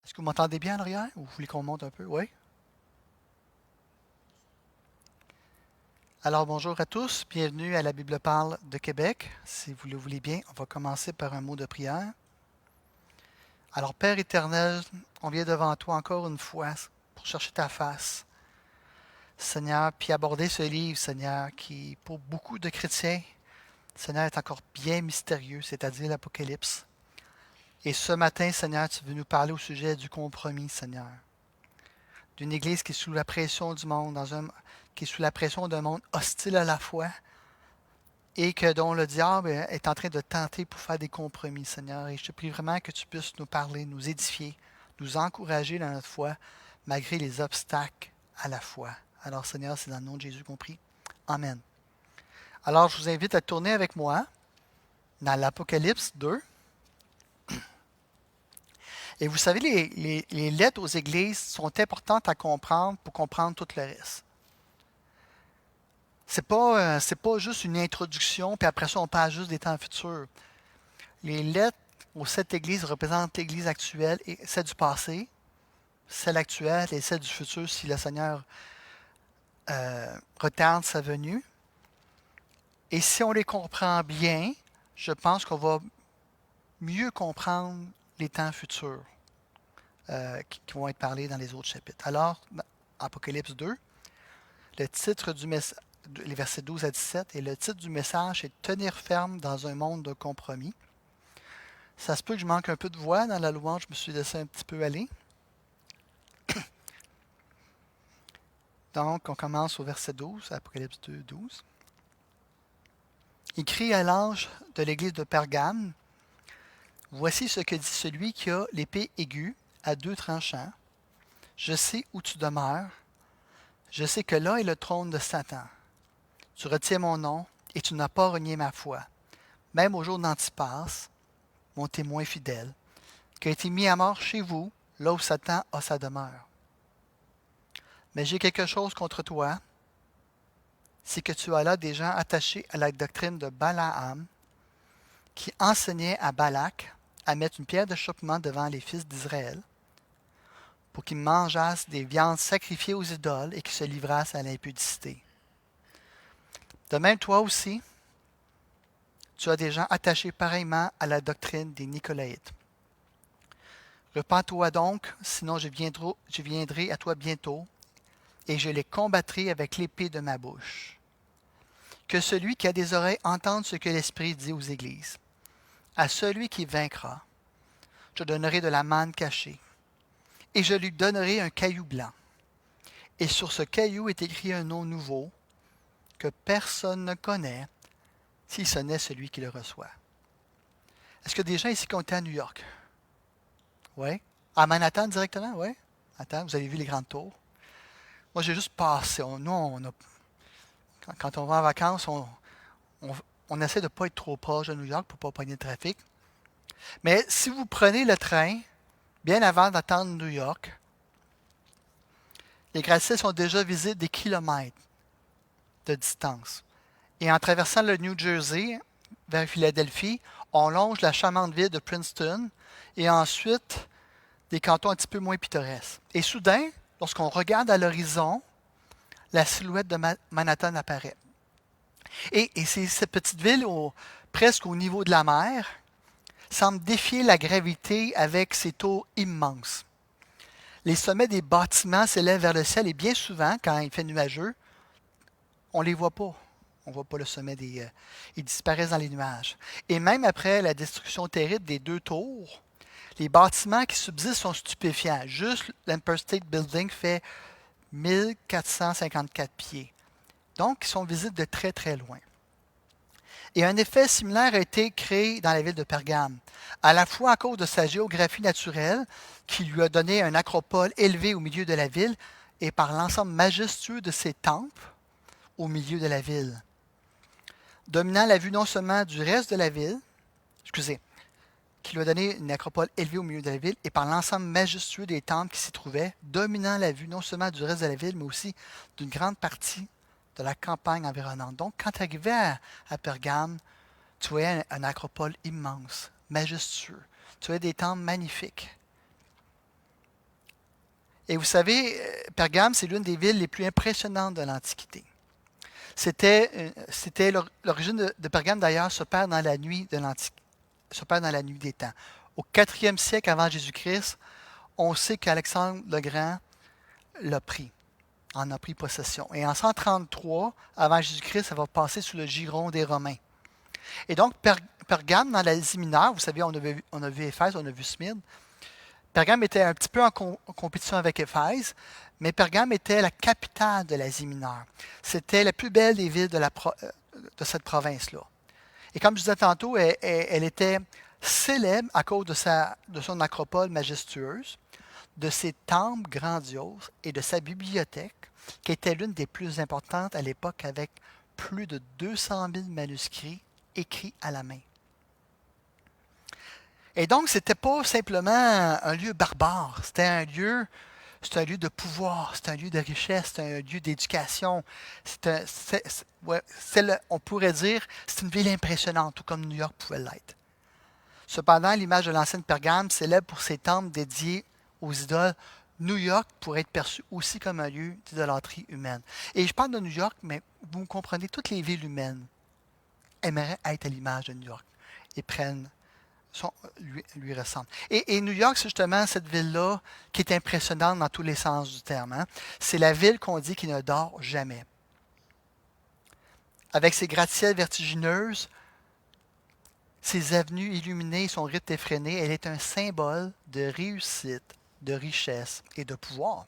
Est-ce que vous m'entendez bien en arrière ou vous voulez qu'on monte un peu? Oui. Alors bonjour à tous, bienvenue à la Bible parle de Québec. Si vous le voulez bien, on va commencer par un mot de prière. Alors Père éternel, on vient devant toi encore une fois pour chercher ta face. Seigneur, puis aborder ce livre, Seigneur, qui pour beaucoup de chrétiens, Seigneur, est encore bien mystérieux, c'est-à-dire l'Apocalypse. Et ce matin, Seigneur, tu veux nous parler au sujet du compromis, Seigneur. D'une Église qui est sous la pression du monde, qui est sous la pression d'un monde hostile à la foi et que dont le diable est en train de tenter pour faire des compromis, Seigneur. Et je te prie vraiment que tu puisses nous parler, nous édifier, nous encourager dans notre foi, malgré les obstacles à la foi. Alors, Seigneur, c'est dans le nom de Jésus qu'on prie. Amen. Alors, je vous invite à tourner avec moi dans l'Apocalypse 2. Et vous savez, les lettres aux églises sont importantes à comprendre pour comprendre tout le reste. C'est pas juste une introduction, puis après ça, on passe juste des temps futurs. Les lettres aux sept églises représentent l'Église actuelle et celle du passé, celle actuelle et celle du futur si le Seigneur retarde sa venue. Et si on les comprend bien, je pense qu'on va mieux comprendre les temps futurs qui vont être parlés dans les autres chapitres. Alors, Apocalypse 2, le titre du message, les versets 12 à 17, et le titre du message est Tenir ferme dans un monde de compromis. Ça se peut que je manque un peu de voix dans la louange, je me suis laissé un petit peu aller. Donc, on commence au verset 12, Apocalypse 2, 12. Il crie à l'ange de l'église de Pergame, voici ce que dit celui qui a l'épée aiguë à deux tranchants. Je sais où tu demeures. Je sais que là est le trône de Satan. Tu retiens mon nom et tu n'as pas renié ma foi. Même au jour d'Antipas, mon témoin fidèle, qui a été mis à mort chez vous, là où Satan a sa demeure. Mais j'ai quelque chose contre toi, c'est que tu as là des gens attachés à la doctrine de Balaam, qui enseignait à Balak à mettre une pierre d'achoppement devant les fils d'Israël, pour qu'ils mangeassent des viandes sacrifiées aux idoles et qu'ils se livrassent à l'impudicité. De même, toi aussi, tu as des gens attachés pareillement à la doctrine des Nicolaïtes. Repends-toi donc, sinon je viendrai à toi bientôt, et je les combattrai avec l'épée de ma bouche. Que celui qui a des oreilles entende ce que l'Esprit dit aux églises. À celui qui vaincra, je donnerai de la manne cachée, et je lui donnerai un caillou blanc. Et sur ce caillou est écrit un nom nouveau que personne ne connaît, si ce n'est celui qui le reçoit. Est-ce que des gens ici qui ont été à New York? Oui. À Manhattan directement? Oui. Attends, vous avez vu les grandes tours? Moi, j'ai juste passé. Quand on va en vacances, on, on essaie de ne pas être trop proche de New York pour ne pas pogner le trafic. Mais si vous prenez le train, bien avant d'attendre New York, les gratte-ciels sont déjà visibles des kilomètres de distance. Et en traversant le New Jersey vers Philadelphie, on longe la charmante ville de Princeton et ensuite des cantons un petit peu moins pittoresques. Et soudain, lorsqu'on regarde à l'horizon, la silhouette de Manhattan apparaît. Et c'est cette petite ville presque au niveau de la mer semble défier la gravité avec ses tours immenses. Les sommets des bâtiments s'élèvent vers le ciel et bien souvent, quand il fait nuageux, on ne les voit pas. On ne voit pas le sommet ils disparaissent dans les nuages. Et même après la destruction terrible des deux tours, les bâtiments qui subsistent sont stupéfiants. Juste l'Empire State Building fait 1454 pieds. Donc, ils sont visibles de très très loin. Et un effet similaire a été créé dans la ville de Pergame, à la fois à cause de sa géographie naturelle, qui lui a donné un acropole élevé au milieu de la ville, et par l'ensemble majestueux de ses temples au milieu de la ville, dominant la vue non seulement du reste de la ville, qui lui a donné une acropole élevée au milieu de la ville, et par l'ensemble majestueux des temples qui s'y trouvaient, dominant la vue non seulement du reste de la ville, mais aussi d'une grande partie de la campagne environnante. Donc, quand tu arrivais à Pergame, tu voyais un acropole immense, majestueux. Tu voyais des temples magnifiques. Et vous savez, Pergame, c'est l'une des villes les plus impressionnantes de l'Antiquité. L'origine de Pergame, d'ailleurs, se perd dans la nuit de l'Antiquité, se perd dans la nuit des temps. Au 4e siècle avant Jésus-Christ, on sait qu'Alexandre le Grand en a pris possession. Et en 133 avant Jésus-Christ, ça va passer sous le giron des Romains. Et donc, Pergame, dans l'Asie mineure, vous savez, on a vu Éphèse, on a vu Smyrne. Pergame était un petit peu en compétition avec Éphèse, mais Pergame était la capitale de l'Asie mineure. C'était la plus belle des villes de cette province-là. Et comme je disais tantôt, elle était célèbre à cause de son acropole majestueuse, de ses temples grandioses et de sa bibliothèque, qui était l'une des plus importantes à l'époque avec plus de 200 000 manuscrits écrits à la main. Et donc, ce n'était pas simplement un lieu barbare, c'était un lieu de pouvoir, c'est un lieu de richesse, c'est un lieu d'éducation. On pourrait dire c'est une ville impressionnante, tout comme New York pouvait l'être. Cependant, l'image de l'ancienne Pergame, célèbre pour ses temples dédiés aux idoles, New York pourrait être perçu aussi comme un lieu d'idolâtrie humaine. Et je parle de New York, mais vous comprenez, toutes les villes humaines aimeraient être à l'image de New York et lui ressemblent. Et New York, c'est justement cette ville-là qui est impressionnante dans tous les sens du terme. Hein? C'est la ville qu'on dit qui ne dort jamais. Avec ses gratte-ciels vertigineuses, ses avenues illuminées, son rythme effréné, elle est un symbole de réussite, de richesse et de pouvoir.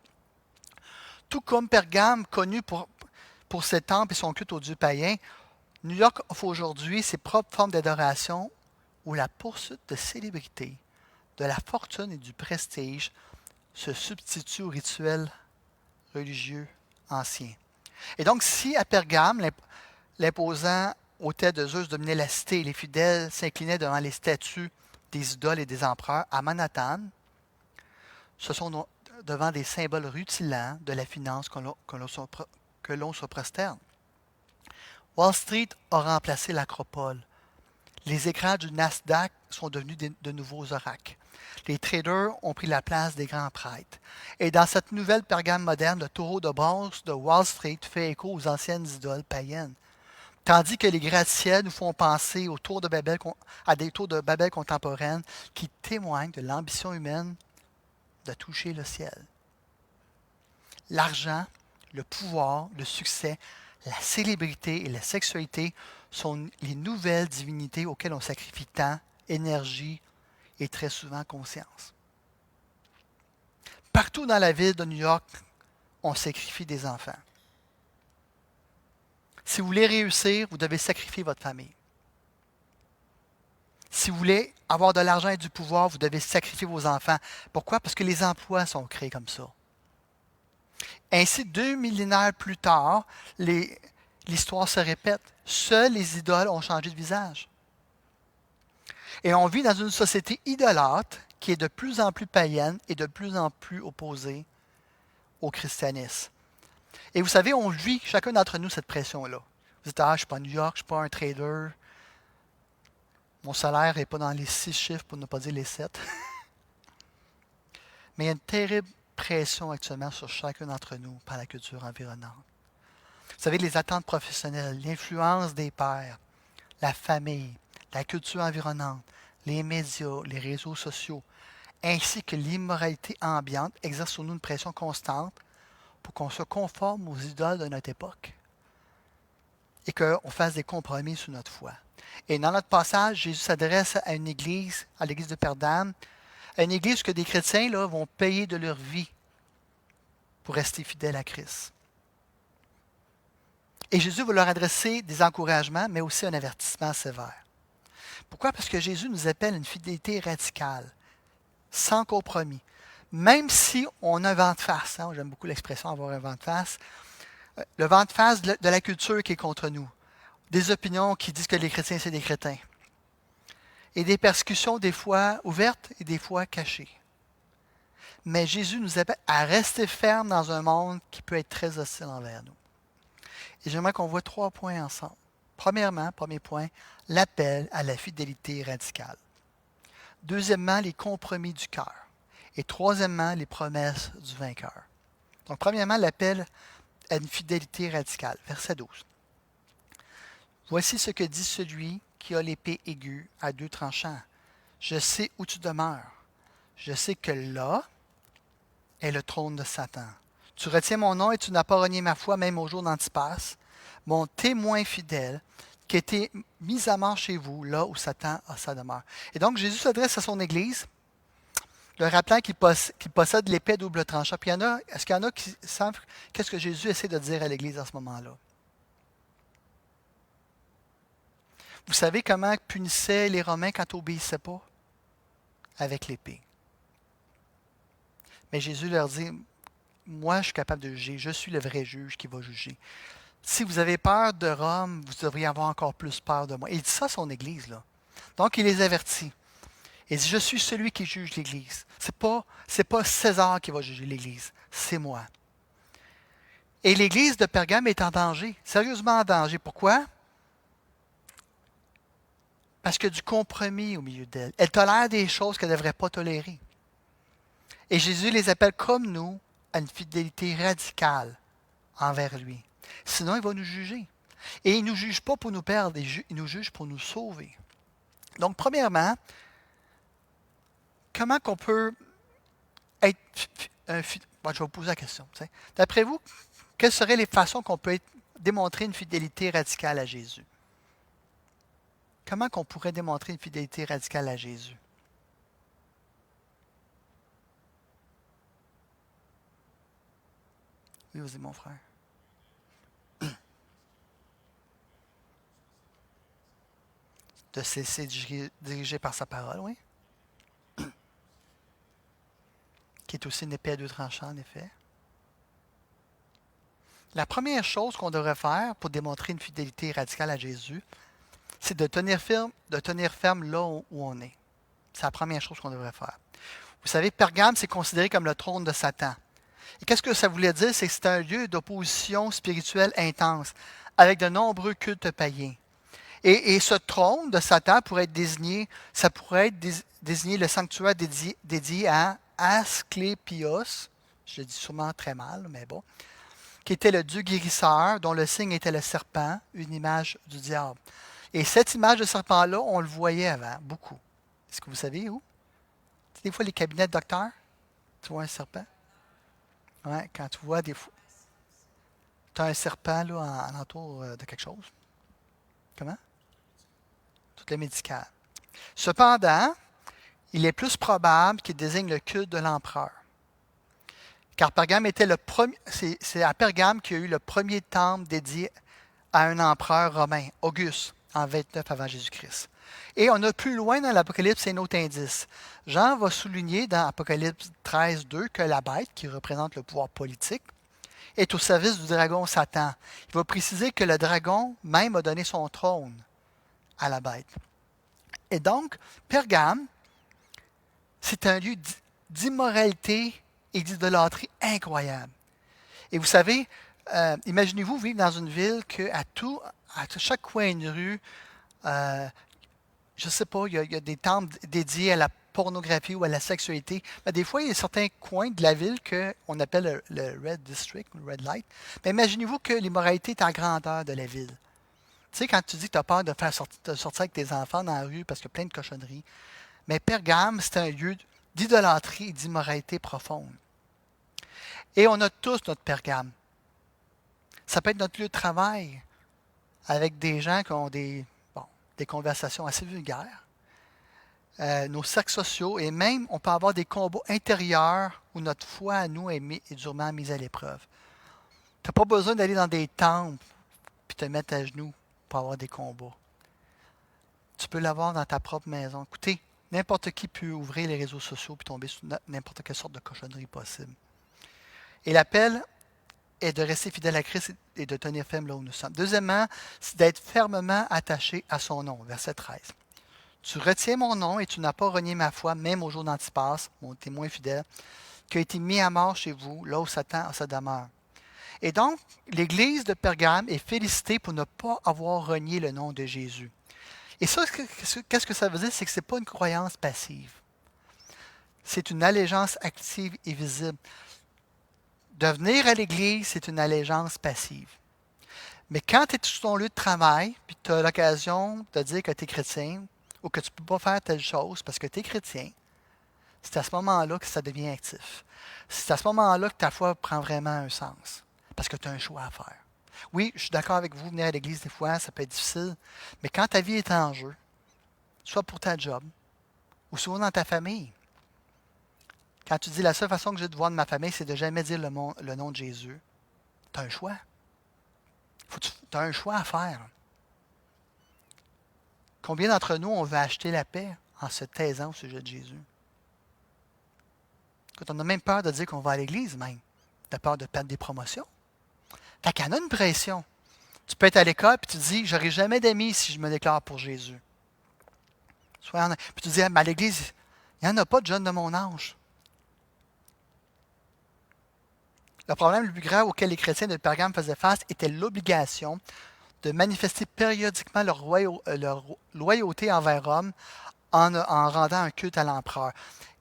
Tout comme Pergame, connu pour ses temples et son culte aux dieux païens, New York offre aujourd'hui ses propres formes d'adoration où la poursuite de célébrité, de la fortune et du prestige se substitue aux rituels religieux anciens. Et donc, si à Pergame, l'imposant autel de Zeus dominait la cité et les fidèles s'inclinaient devant les statues des idoles et des empereurs, à Manhattan, ce sont devant des symboles rutilants de la finance que l'on se prosterne. Wall Street a remplacé l'acropole. Les écrans du Nasdaq sont devenus de nouveaux oracles. Les traders ont pris la place des grands prêtres. Et dans cette nouvelle Pergame moderne, le taureau de bronze de Wall Street fait écho aux anciennes idoles païennes. Tandis que les gratte-ciels nous font penser à des tours de Babel contemporaines qui témoignent de l'ambition humaine de toucher le ciel. L'argent, le pouvoir, le succès, la célébrité et la sexualité sont les nouvelles divinités auxquelles on sacrifie temps, énergie et très souvent conscience. Partout dans la ville de New York, on sacrifie des enfants. Si vous voulez réussir, vous devez sacrifier votre famille. Si vous voulez avoir de l'argent et du pouvoir, vous devez sacrifier vos enfants. Pourquoi? Parce que les emplois sont créés comme ça. Ainsi, 2 millénaires plus tard, l'histoire se répète. Seules les idoles ont changé de visage. Et on vit dans une société idolâtre qui est de plus en plus païenne et de plus en plus opposée au christianisme. Et vous savez, on vit, chacun d'entre nous, cette pression-là. Vous dites, je ne suis pas à New York, je ne suis pas un trader. Mon salaire n'est pas dans les 6 chiffres, pour ne pas dire les 7. Mais il y a une terrible pression actuellement sur chacun d'entre nous par la culture environnante. Vous savez, les attentes professionnelles, l'influence des pairs, la famille, la culture environnante, les médias, les réseaux sociaux, ainsi que l'immoralité ambiante exercent sur nous une pression constante pour qu'on se conforme aux idoles de notre époque et qu'on fasse des compromis sur notre foi. Et dans notre passage, Jésus s'adresse à une église, à l'église de Pergame, à une église où des chrétiens vont payer de leur vie pour rester fidèles à Christ. Et Jésus va leur adresser des encouragements, mais aussi un avertissement sévère. Pourquoi? Parce que Jésus nous appelle à une fidélité radicale, sans compromis. Même si on a un vent de face, j'aime beaucoup l'expression avoir un vent de face, le vent de face de la culture qui est contre nous, des opinions qui disent que les chrétiens, c'est des crétins, et des persécutions des fois ouvertes et des fois cachées. Mais Jésus nous appelle à rester fermes dans un monde qui peut être très hostile envers nous. Et j'aimerais qu'on voit 3 points ensemble. Premièrement, premier point, l'appel à la fidélité radicale. Deuxièmement, les compromis du cœur. Et troisièmement, les promesses du vainqueur. Donc, premièrement, l'appel à une fidélité radicale. Verset 12. Voici ce que dit celui qui a l'épée aiguë à deux tranchants. Je sais où tu demeures. Je sais que là est le trône de Satan. Tu retiens mon nom et tu n'as pas renié ma foi, même au jour d'Antipas, mon témoin fidèle, qui a été mis à mort chez vous, là où Satan a sa demeure. Et donc, Jésus s'adresse à son Église, le rappelant qu'il possède l'épée double tranchant. Puis est-ce qu'il y en a qui savent qu'est-ce que Jésus essaie de dire à l'Église à ce moment-là? Vous savez comment punissaient les Romains quand ils n'obéissaient pas? Avec l'épée. Mais Jésus leur dit, moi je suis capable de juger, je suis le vrai juge qui va juger. Si vous avez peur de Rome, vous devriez avoir encore plus peur de moi. Il dit ça à son Église, là. Donc il les avertit. Il dit, je suis celui qui juge l'Église. C'est pas César qui va juger l'Église, c'est moi. Et l'Église de Pergame est en danger, sérieusement en danger. Pourquoi? Parce qu'il y a du compromis au milieu d'elle. Elle tolère des choses qu'elle ne devrait pas tolérer. Et Jésus les appelle comme nous à une fidélité radicale envers lui. Sinon, il va nous juger. Et il ne nous juge pas pour nous perdre, il nous juge pour nous sauver. Donc, premièrement, comment qu'on peut être bon, je vais vous poser la question. D'après vous, quelles seraient les façons qu'on peut démontrer une fidélité radicale à Jésus? Comment qu'on pourrait démontrer une fidélité radicale à Jésus? Oui, vas-y, mon frère. De se laisser diriger par sa parole, oui. Qui est aussi une épée à deux tranchants, en effet. La première chose qu'on devrait faire pour démontrer une fidélité radicale à Jésus, c'est de tenir ferme là où on est. C'est la première chose qu'on devrait faire. Vous savez, Pergame, c'est considéré comme le trône de Satan. Et qu'est-ce que ça voulait dire? C'est que c'est un lieu d'opposition spirituelle intense, avec de nombreux cultes païens. Et ce trône de Satan pourrait être désigné, ça pourrait être désigné le sanctuaire dédié à Asclépios, je le dis sûrement très mal, mais bon, qui était le dieu guérisseur, dont le signe était le serpent, une image du diable. Et cette image de serpent-là, on le voyait avant, beaucoup. Est-ce que vous savez où? Des fois, les cabinets de docteurs, tu vois un serpent? Oui, quand tu vois des fois. Tu as un serpent là, en entour de quelque chose. Comment? Tout le médical. Cependant, il est plus probable qu'il désigne le culte de l'empereur. Car Pergame était le premier. C'est à Pergame qu'il y a eu le premier temple dédié à un empereur romain, Auguste, en 29 avant Jésus-Christ. Et on a plus loin dans l'Apocalypse un autre indice. Jean va souligner dans Apocalypse 13, 2 que la bête, qui représente le pouvoir politique, est au service du dragon Satan. Il va préciser que le dragon même a donné son trône à la bête. Et donc, Pergame, c'est un lieu d'immoralité et d'idolâtrie incroyable. Et vous savez, imaginez-vous vivre dans une ville qu'à chaque coin de rue, je ne sais pas, il y a des temples dédiés à la pornographie ou à la sexualité. Mais des fois, il y a certains coins de la ville qu'on appelle le Red District, le Red Light. Mais imaginez-vous que l'immoralité est à grandeur de la ville. Tu sais, quand tu dis que tu as peur de sortir avec tes enfants dans la rue parce qu'il y a plein de cochonneries. Mais Pergame, c'est un lieu d'idolâtrie et d'immoralité profonde. Et on a tous notre Pergame. Ça peut être notre lieu de travail avec des gens qui ont des conversations assez vulgaires. Nos cercles sociaux et même on peut avoir des combats intérieurs où notre foi à nous est durement mise à l'épreuve. Tu n'as pas besoin d'aller dans des temples et te mettre à genoux pour avoir des combats. Tu peux l'avoir dans ta propre maison. Écoutez, n'importe qui peut ouvrir les réseaux sociaux et tomber sur n'importe quelle sorte de cochonnerie possible. Et l'appel est de rester fidèle à Christ et de tenir ferme là où nous sommes. Deuxièmement, c'est d'être fermement attaché à son nom. Verset 13. Tu retiens mon nom et tu n'as pas renié ma foi, même au jour d'Antipas, mon témoin fidèle, qui a été mis à mort chez vous, là où Satan a sa demeure. Et donc, l'Église de Pergame est félicitée pour ne pas avoir renié le nom de Jésus. Et ça, qu'est-ce que ça veut dire? C'est que ce n'est pas une croyance passive. c'est une allégeance active et visible. De venir à l'Église, c'est une allégeance passive. Mais quand tu es sur ton lieu de travail, puis tu as l'occasion de dire que tu es chrétien, ou que tu ne peux pas faire telle chose parce que tu es chrétien, c'est à ce moment-là que ça devient actif. C'est à ce moment-là que ta foi prend vraiment un sens, parce que tu as un choix à faire. Oui, je suis d'accord avec vous, venir à l'Église des fois, ça peut être difficile, mais quand ta vie est en jeu, soit pour ta job, ou souvent dans ta famille, quand tu dis la seule façon que j'ai de voir de ma famille, c'est de jamais dire le nom de Jésus, tu as un choix. Tu as un choix à faire. Combien d'entre nous, on veut acheter la paix en se taisant au sujet de Jésus? Quand on a même peur de dire qu'on va à l'église, même. Tu as peur de perdre des promotions. Fait qu'il y en a une pression. Tu peux être à l'école et tu te dis, j'aurai jamais d'amis si je me déclare pour Jésus. Puis tu te dis, à l'église, il n'y en a pas de jeunes de mon âge. Le problème le plus grave auquel les chrétiens de Pergame faisaient face était l'obligation de manifester périodiquement leur loyauté envers Rome en rendant un culte à l'empereur.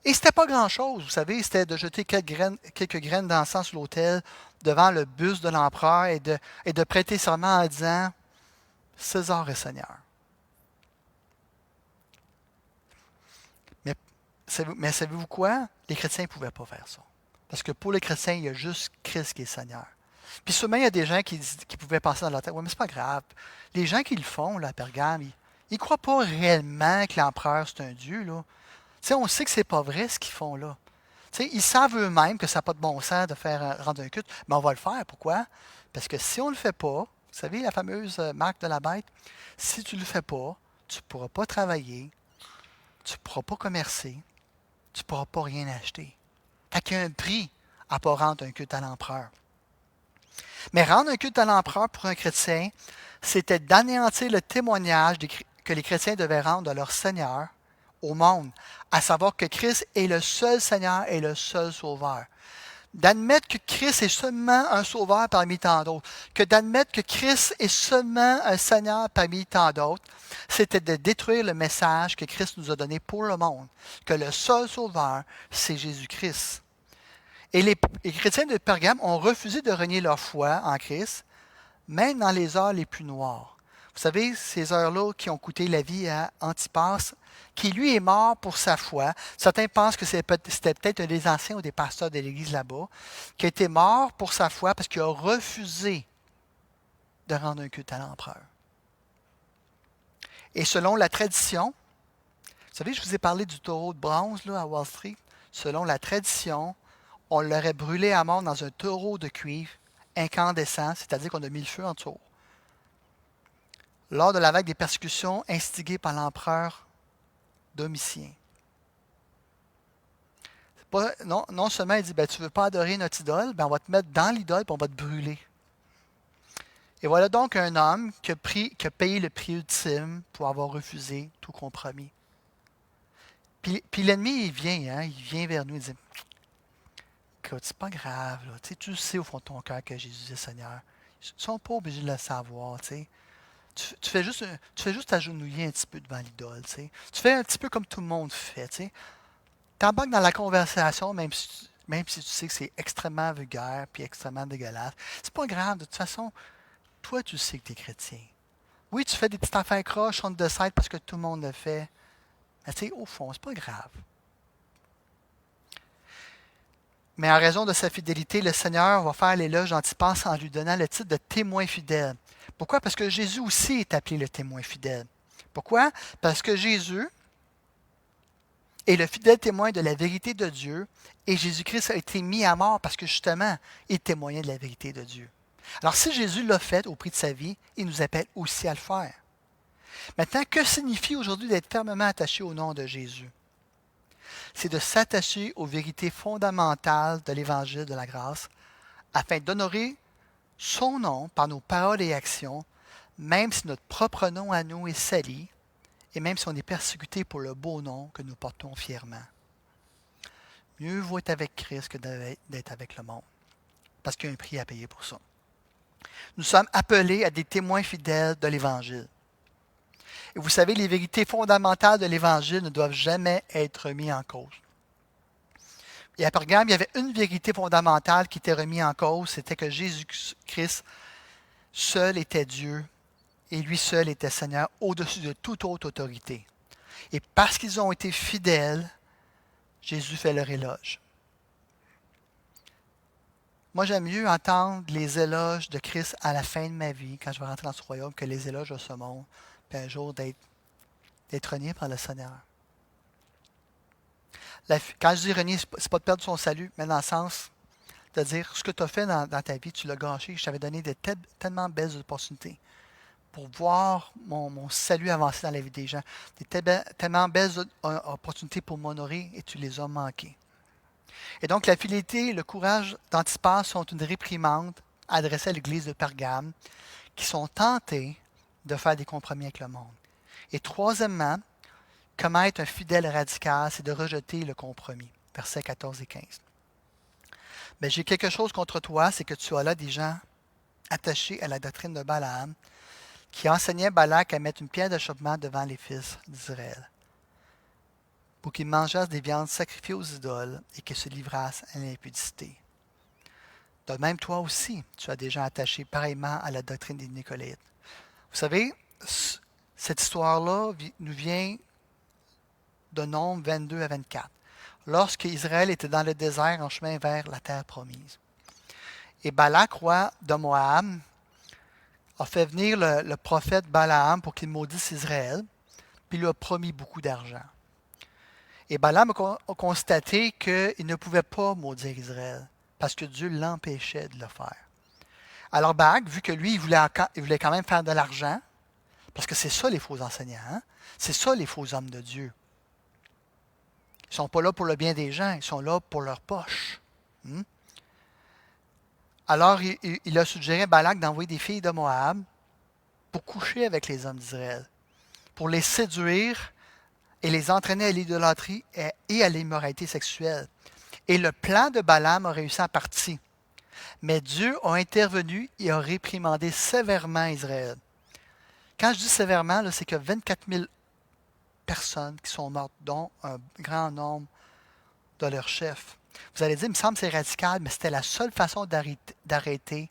Et c'était pas grand-chose, vous savez, c'était de jeter quelques graines d'encens sur l'autel devant le buste de l'empereur et de prêter serment en disant « César est Seigneur ». Mais savez-vous quoi? Les chrétiens ne pouvaient pas faire ça. Parce que pour les chrétiens, il y a juste Christ qui est Seigneur. Puis souvent, il y a des gens qui pouvaient passer dans leur tête, « Oui, mais c'est pas grave. » Les gens qui le font, là, à Pergame, ils ne croient pas réellement que l'empereur, c'est un Dieu, là. T'sais, on sait que c'est pas vrai ce qu'ils font là. T'sais, ils savent eux-mêmes que ça n'a pas de bon sens de faire rendre un culte, mais on va le faire. Pourquoi? Parce que si on ne le fait pas, vous savez la fameuse marque de la bête, si tu ne le fais pas, tu ne pourras pas travailler, tu ne pourras pas commercer, tu ne pourras pas rien acheter. Fait qu'il y a un prix à ne pas rendre un culte à l'empereur. Mais rendre un culte à l'empereur pour un chrétien, c'était d'anéantir le témoignage que les chrétiens devaient rendre à leur Seigneur au monde, à savoir que Christ est le seul Seigneur et le seul Sauveur. D'admettre que Christ est seulement un Sauveur parmi tant d'autres, que d'admettre que Christ est seulement un Seigneur parmi tant d'autres, c'était de détruire le message que Christ nous a donné pour le monde, que le seul Sauveur, c'est Jésus-Christ. Et les chrétiens de Pergame ont refusé de renier leur foi en Christ, même dans les heures les plus noires. Vous savez, ces heures-là qui ont coûté la vie à Antipas, qui lui est mort pour sa foi. Certains pensent que c'était peut-être un des anciens ou des pasteurs de l'église là-bas, qui a été mort pour sa foi parce qu'il a refusé de rendre un culte à l'empereur. Et selon la tradition, vous savez, je vous ai parlé du taureau de bronze là, à Wall Street. Selon la tradition, on l'aurait brûlé à mort dans un taureau de cuivre incandescent, c'est-à-dire qu'on a mis le feu en dessous. Lors de la vague des persécutions instigées par l'empereur Domitien. Non seulement il dit, tu ne veux pas adorer notre idole, on va te mettre dans l'idole et on va te brûler. Et voilà donc un homme qui a payé le prix ultime pour avoir refusé tout compromis. Puis l'ennemi, il vient vers nous et dit, écoute, c'est pas grave, là. Tu sais au fond de ton cœur que Jésus est Seigneur. Ils ne sont pas obligés de le savoir, tu fais juste t'agenouiller un petit peu devant l'idole. Tu fais un petit peu comme tout le monde fait. Tu embarques dans la conversation, même si tu sais que c'est extrêmement vulgaire et extrêmement dégueulasse. C'est pas grave. De toute façon, toi, tu sais que tu es chrétien. Oui, tu fais des petites affaires croches on te décide parce que tout le monde le fait. Mais au fond, c'est pas grave. Mais en raison de sa fidélité, le Seigneur va faire l'éloge d'Antipas en lui donnant le titre de témoin fidèle. Pourquoi? Parce que Jésus aussi est appelé le témoin fidèle. Pourquoi? Parce que Jésus est le fidèle témoin de la vérité de Dieu et Jésus-Christ a été mis à mort parce que justement, il témoignait de la vérité de Dieu. Alors si Jésus l'a fait au prix de sa vie, il nous appelle aussi à le faire. Maintenant, que signifie aujourd'hui d'être fermement attaché au nom de Jésus? C'est de s'attacher aux vérités fondamentales de l'Évangile de la grâce afin d'honorer son nom par nos paroles et actions, même si notre propre nom à nous est sali et même si on est persécuté pour le beau nom que nous portons fièrement. Mieux vaut être avec Christ que d'être avec le monde, parce qu'il y a un prix à payer pour ça. Nous sommes appelés à des témoins fidèles de l'Évangile. Et vous savez, les vérités fondamentales de l'Évangile ne doivent jamais être mises en cause. Et à Pergame, il y avait une vérité fondamentale qui était remise en cause, c'était que Jésus-Christ seul était Dieu et lui seul était Seigneur au-dessus de toute autre autorité. Et parce qu'ils ont été fidèles, Jésus fait leur éloge. Moi, j'aime mieux entendre les éloges de Christ à la fin de ma vie, quand je vais rentrer dans ce royaume, que les éloges de ce monde, puis un jour d'être renié par le Seigneur. Quand je dis renier, ce n'est pas de perdre son salut, mais dans le sens de dire ce que tu as fait dans ta vie, tu l'as gâché. Je t'avais donné tellement belles opportunités pour voir mon salut avancer dans la vie des gens. Tellement belles opportunités pour m'honorer et tu les as manquées. Et donc, la fidélité et le courage d'Antipas sont une réprimande adressée à l'Église de Pergame qui sont tentés de faire des compromis avec le monde. Et troisièmement, comment être un fidèle radical, c'est de rejeter le compromis. Versets 14 et 15. Mais j'ai quelque chose contre toi, c'est que tu as là des gens attachés à la doctrine de Balaam qui enseignait Balak à mettre une pierre d'achoppement devant les fils d'Israël pour qu'ils mangeassent des viandes sacrifiées aux idoles et qu'ils se livrassent à l'impudicité. De même, toi aussi, tu as des gens attachés pareillement à la doctrine des Nicolaïtes. Vous savez, cette histoire-là nous vient de Nombres 22 à 24, lorsque Israël était dans le désert en chemin vers la terre promise. Et Balak, roi de Moab, a fait venir le prophète Balaam pour qu'il maudisse Israël, puis il lui a promis beaucoup d'argent. Et Balaam a constaté qu'il ne pouvait pas maudire Israël, parce que Dieu l'empêchait de le faire. Alors Balak, vu que lui, il voulait quand même faire de l'argent, parce que c'est ça les faux enseignants, hein? C'est ça les faux hommes de Dieu. Ils ne sont pas là pour le bien des gens, ils sont là pour leur poche. Alors, il a suggéré à Balak d'envoyer des filles de Moab pour coucher avec les hommes d'Israël, pour les séduire et les entraîner à l'idolâtrie et à l'immoralité sexuelle. Et le plan de Balaam a réussi en partie. Mais Dieu a intervenu et a réprimandé sévèrement Israël. Quand je dis sévèrement, c'est que 24 000 personnes qui sont mortes, dont un grand nombre de leurs chefs. Vous allez dire, il me semble que c'est radical, mais c'était la seule façon d'arrêter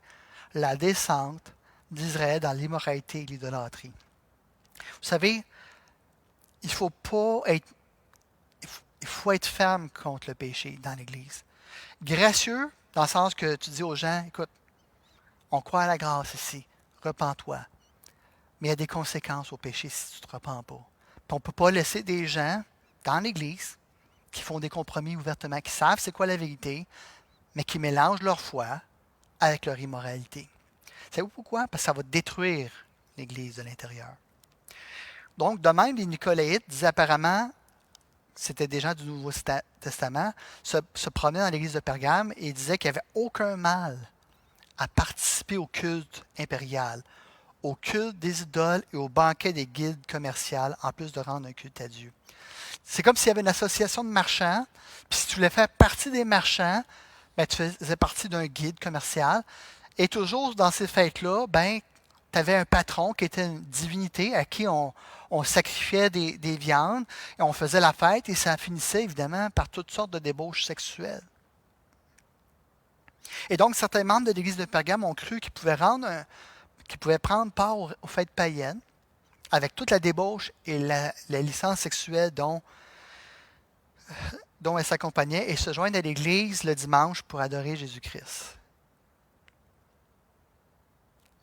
la descente d'Israël dans l'immoralité et l'idolâtrie. Vous savez, il faut être ferme contre le péché dans l'Église. Gracieux, dans le sens que tu dis aux gens, écoute, on croit à la grâce ici, repens-toi. Mais il y a des conséquences au péché si tu ne te repens pas. Puis on ne peut pas laisser des gens dans l'Église qui font des compromis ouvertement, qui savent c'est quoi la vérité, mais qui mélangent leur foi avec leur immoralité. Savez-vous pourquoi? Parce que ça va détruire l'Église de l'intérieur. Donc, de même, les Nicolaïtes disaient apparemment, c'était des gens du Nouveau Testament, se promenaient dans l'Église de Pergame et disaient qu'il n'y avait aucun mal à participer au culte impérial, au culte des idoles et au banquet des guildes commerciales, en plus de rendre un culte à Dieu. C'est comme s'il y avait une association de marchands, puis si tu voulais faire partie des marchands, ben, tu faisais partie d'un guide commercial. Et toujours dans ces fêtes-là, ben, tu avais un patron qui était une divinité à qui on sacrifiait des viandes et on faisait la fête et ça finissait évidemment par toutes sortes de débauches sexuelles. Et donc, certains membres de l'Église de Pergame ont cru qu'ils pouvaient prendre part aux fêtes païennes avec toute la débauche et la licence sexuelle dont elle s'accompagnait et se joindre à l'Église le dimanche pour adorer Jésus-Christ.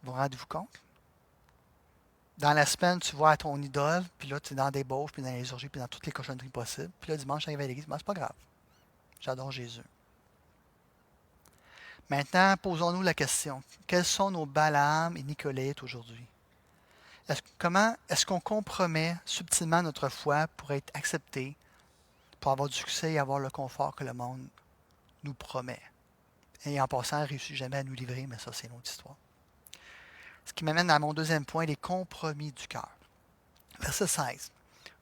Vous rendez-vous compte? Dans la semaine, tu vois ton idole, puis là, tu es dans des bauches, puis dans les orgies, puis dans toutes les cochonneries possibles. Puis là, dimanche, tu arrives à l'église, c'est pas grave. J'adore Jésus. Maintenant, posons-nous la question. Quels sont nos Balaam et Nicolaïtes aujourd'hui? Comment est-ce qu'on compromet subtilement notre foi pour être accepté, pour avoir du succès et avoir le confort que le monde nous promet? Et en passant, il ne réussit jamais à nous livrer, mais ça, c'est une autre histoire. Ce qui m'amène à mon deuxième point, les compromis du cœur. Verset 16.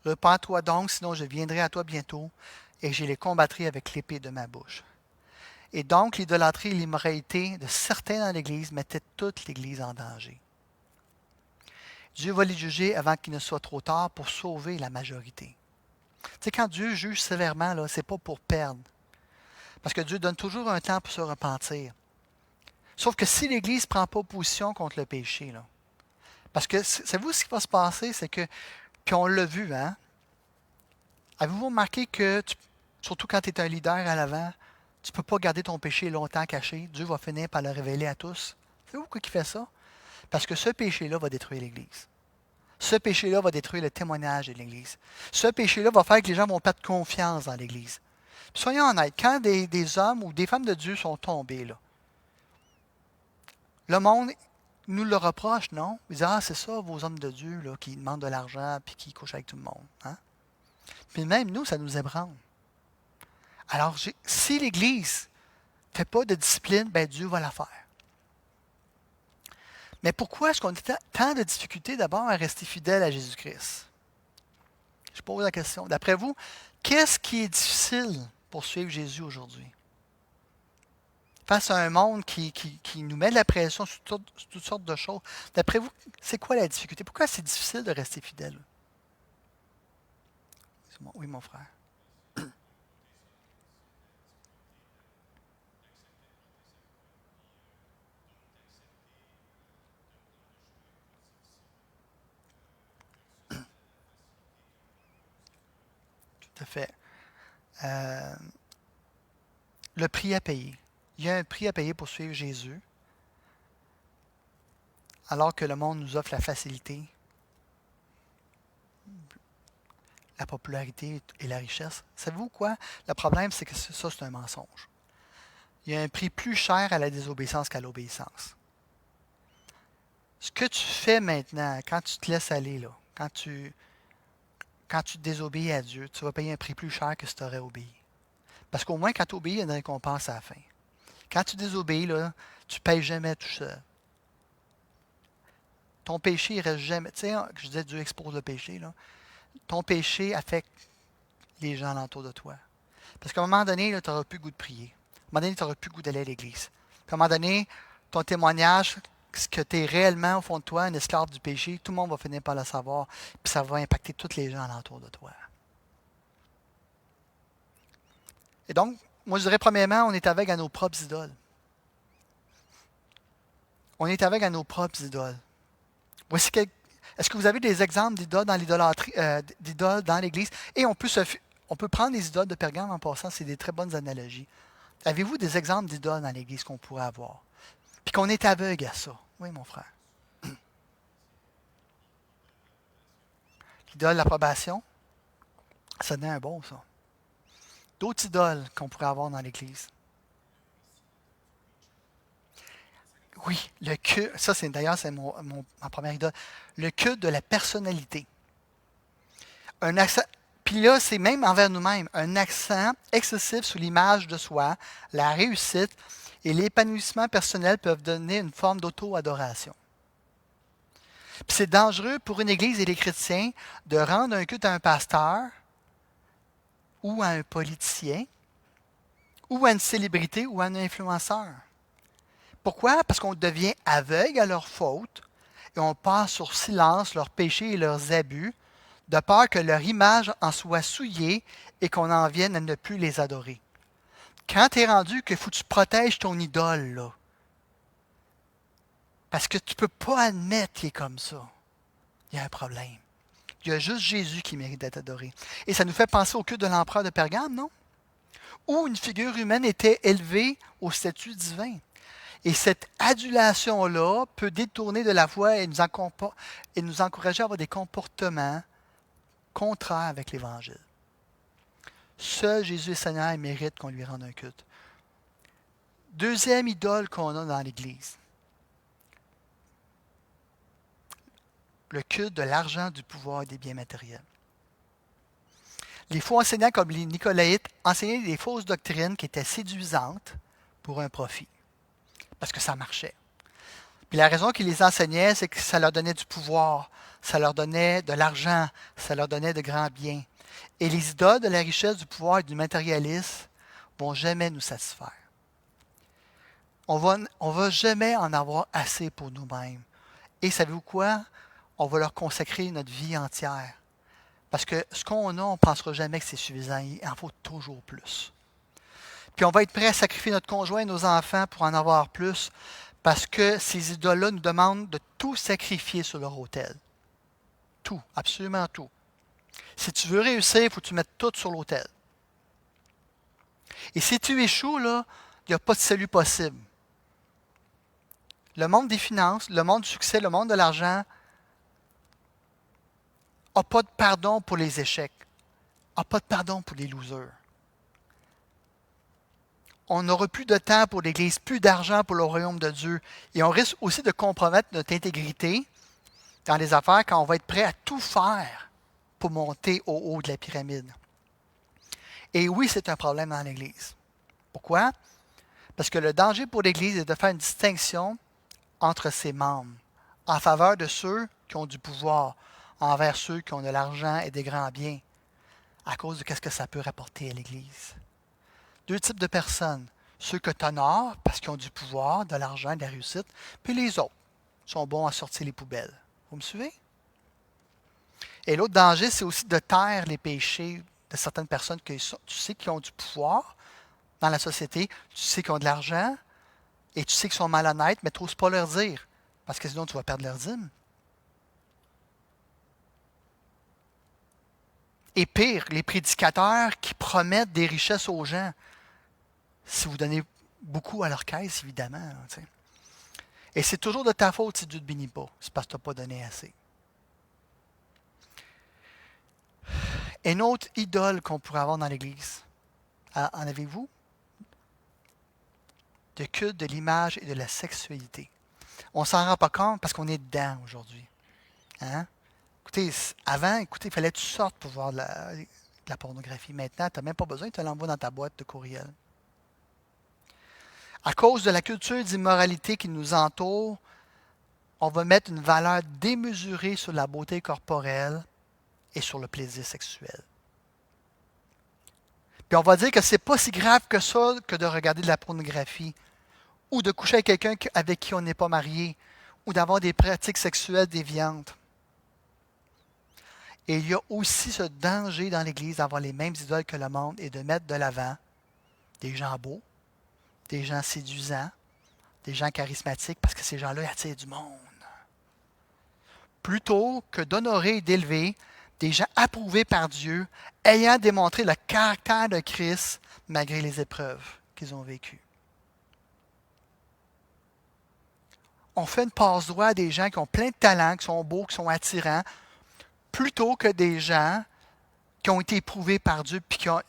Repens-toi donc, sinon je viendrai à toi bientôt, et je les combattrai avec l'épée de ma bouche. Et donc, l'idolâtrie et l'immoralité de certains dans l'Église mettaient toute l'Église en danger. Dieu va les juger avant qu'il ne soit trop tard pour sauver la majorité. Tu sais, quand Dieu juge sévèrement, ce n'est pas pour perdre. Parce que Dieu donne toujours un temps pour se repentir. Sauf que si l'Église ne prend pas position contre le péché, là, parce que, savez-vous ce qui va se passer, c'est que, puis on l'a vu, hein? Avez-vous remarqué que, surtout quand tu es un leader à l'avant, tu ne peux pas garder ton péché longtemps caché. Dieu va finir par le révéler à tous. Savez-vous pourquoi il fait ça? Parce que ce péché-là va détruire l'Église. Ce péché-là va détruire le témoignage de l'Église. Ce péché-là va faire que les gens vont perdre confiance dans l'Église. Puis soyons honnêtes, quand des hommes ou des femmes de Dieu sont tombés, là, le monde nous le reproche, non? Ils disent, ah, c'est ça, vos hommes de Dieu là, qui demandent de l'argent puis qui couchent avec tout le monde. Hein? Puis même nous, ça nous ébranle. Alors, si l'Église ne fait pas de discipline, ben Dieu va la faire. Mais pourquoi est-ce qu'on a tant de difficultés d'abord à rester fidèle à Jésus-Christ? Je pose la question. D'après vous, qu'est-ce qui est difficile pour suivre Jésus aujourd'hui? Face à un monde qui nous met de la pression sur toutes sortes de choses, d'après vous, c'est quoi la difficulté? Pourquoi c'est difficile de rester fidèle? Oui, mon frère. Tout à fait. Euh, le prix à payer. Il y a un prix à payer pour suivre Jésus, alors que le monde nous offre la facilité, la popularité et la richesse. Savez-vous quoi? Le problème, c'est que ça, c'est un mensonge. Il y a un prix plus cher à la désobéissance qu'à l'obéissance. Ce que tu fais maintenant, quand tu te laisses aller, là, quand tu désobéis à Dieu, tu vas payer un prix plus cher que si tu aurais obéi. Parce qu'au moins, quand tu obéis, il y a une récompense à la fin. Quand tu désobéis, là, tu ne payes jamais tout seul. Ton péché, il reste jamais. Tu sais, je disais Dieu expose le péché. Là. Ton péché affecte les gens alentour de toi. Parce qu'à un moment donné, tu n'auras plus le goût de prier. À un moment donné, tu n'auras plus le goût d'aller à l'église. Puis à un moment donné, ton témoignage, ce que tu es réellement au fond de toi, un esclave du péché, tout le monde va finir par le savoir. Puis ça va impacter tous les gens alentour de toi. Et donc, moi je dirais premièrement, on est aveugle à nos propres idoles. On est aveugle à nos propres idoles. Voici Est-ce que vous avez des exemples d'idoles dans l'idolâtrie, d'idoles dans l'Église? Et on peut prendre les idoles de Pergame en passant, c'est des très bonnes analogies. Avez-vous des exemples d'idoles dans l'Église qu'on pourrait avoir? Puis qu'on est aveugle à ça. Oui, mon frère. L'idole de l'approbation, ça donne un bon, ça. D'autres idoles qu'on pourrait avoir dans l'Église. Oui, le culte, ça c'est d'ailleurs c'est ma première idole. Le culte de la personnalité. Un accent, puis là, c'est même envers nous-mêmes, un accent excessif sur l'image de soi, la réussite et l'épanouissement personnel peuvent donner une forme d'auto-adoration. Puis c'est dangereux pour une église et les chrétiens de rendre un culte à un pasteur ou à un politicien ou à une célébrité ou à un influenceur. Pourquoi? Parce qu'on devient aveugle à leurs fautes et on passe sur silence leurs péchés et leurs abus, de peur que leur image en soit souillée et qu'on en vienne à ne plus les adorer. Quand tu es rendu qu'il faut que tu protèges ton idole, là, parce que tu ne peux pas admettre qu'il est comme ça, il y a un problème. Il y a juste Jésus qui mérite d'être adoré. Et ça nous fait penser au culte de l'empereur de Pergame, non? Où une figure humaine était élevée au statut divin. Et cette adulation-là peut détourner de la voie et nous encourager à avoir des comportements contraires avec l'Évangile. Seul Jésus est Seigneur et mérite qu'on lui rende un culte. Deuxième idole qu'on a dans l'Église. Le culte de l'argent, du pouvoir et des biens matériels. Les faux enseignants comme les Nicolaïtes enseignaient des fausses doctrines qui étaient séduisantes pour un profit. Parce que ça marchait. Puis la raison qu'ils les enseignaient, c'est que ça leur donnait du pouvoir, ça leur donnait de l'argent, ça leur donnait de grands biens. Et les idoles de la richesse, du pouvoir et du matérialisme vont jamais nous satisfaire. On va jamais en avoir assez pour nous-mêmes. Et savez-vous quoi? On va leur consacrer notre vie entière. Parce que ce qu'on a, on ne pensera jamais que c'est suffisant. Il en faut toujours plus. Puis on va être prêt à sacrifier notre conjoint et nos enfants pour en avoir plus, parce que ces idoles-là nous demandent de tout sacrifier sur leur autel. Tout, absolument tout. Si tu veux réussir, il faut que tu mettes tout sur l'autel. Et si tu échoues, là, il n'y a pas de salut possible. Le monde des finances, le monde du succès, le monde de l'argent n'a pas de pardon pour les échecs, n'a pas de pardon pour les losers. On n'aura plus de temps pour l'Église, plus d'argent pour le royaume de Dieu. Et on risque aussi de compromettre notre intégrité dans les affaires quand on va être prêt à tout faire pour monter au haut de la pyramide. Et oui, c'est un problème dans l'Église. Pourquoi? Parce que le danger pour l'Église est de faire une distinction entre ses membres en faveur de ceux qui ont du pouvoir, envers ceux qui ont de l'argent et des grands biens, à cause de ce que ça peut rapporter à l'Église. Deux types de personnes. Ceux que tu honores parce qu'ils ont du pouvoir, de l'argent, de la réussite, puis les autres sont bons à sortir les poubelles. Vous me suivez? Et l'autre danger, c'est aussi de taire les péchés de certaines personnes que tu sais qui ont du pouvoir dans la société, tu sais qu'ils ont de l'argent, et tu sais qu'ils sont malhonnêtes, mais tu n'oses pas leur dire, parce que sinon tu vas perdre leur dîme. Et pire, les prédicateurs qui promettent des richesses aux gens, si vous donnez beaucoup à leur caisse, évidemment. Et c'est toujours de ta faute si Dieu ne te bénit pas. C'est parce que tu n'as pas donné assez. Une autre idole qu'on pourrait avoir dans l'Église, en avez-vous? De culte de l'image et de la sexualité. On ne s'en rend pas compte parce qu'on est dedans aujourd'hui. Hein? Écoutez, avant, il fallait que tu sortes pour voir de la pornographie. Maintenant, tu n'as même pas besoin, tu te l'envoies dans ta boîte de courriel. À cause de la culture d'immoralité qui nous entoure, on va mettre une valeur démesurée sur la beauté corporelle et sur le plaisir sexuel. Puis on va dire que c'est pas si grave que ça que de regarder de la pornographie ou de coucher avec quelqu'un avec qui on n'est pas marié ou d'avoir des pratiques sexuelles déviantes. Et il y a aussi ce danger dans l'Église d'avoir les mêmes idoles que le monde et de mettre de l'avant des gens beaux, des gens séduisants, des gens charismatiques, parce que ces gens-là attirent du monde. Plutôt que d'honorer et d'élever des gens approuvés par Dieu, ayant démontré le caractère de Christ malgré les épreuves qu'ils ont vécues. On fait une passe-droit à des gens qui ont plein de talents, qui sont beaux, qui sont attirants, plutôt que des gens qui ont été éprouvés par Dieu, puis qui ont,